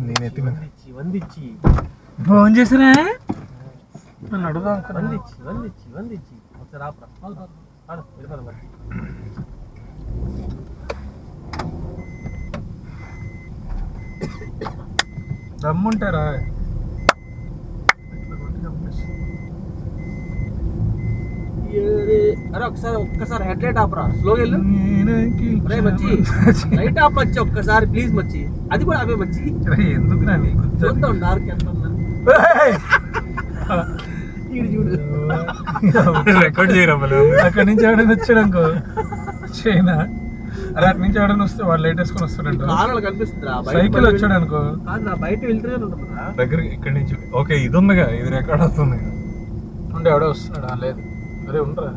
నేను ఎత్తి వందిచ్చి ఫోన్ చేసినా నన్ను అడుగుదాం. వందిచ్చి ఒకసారి ఆపరా మరి. దమ్ముంటారా అరే ఒక్కసారి హెడ్ లైట్ ఆపరా, స్లోగా వెళ్ళు. మచ్చి లైట్ ఆప్ వచ్చి ఒక్కసారి ప్లీజ్ మచ్చి, అది కూడా అవే మచ్చి. ఎందుకు చూద్దాం డార్క్ ఎంత ఉందని. చూడు రికార్డ్ చేయరా అక్కడి నుంచి ఎవడైనా వచ్చాడు అనుకో చైనా, అరే అటు నుంచి ఎవడైనా వస్తే వాడు లైట్ వేసుకొని వస్తాడంట. కారణాలు కనిపిస్తుందిరా, సైకిల్ వచ్చాడు అనుకో నా బయట వెళ్తూనే ఉంటుందా దగ్గరికి ఇక్కడి నుంచి. ఓకే ఇది ఉందిగా, ఇది రికార్డ్ అవుతుంది. ఉండే ఎవడో వస్తున్నాడా? లేదు. అరే ఉండరా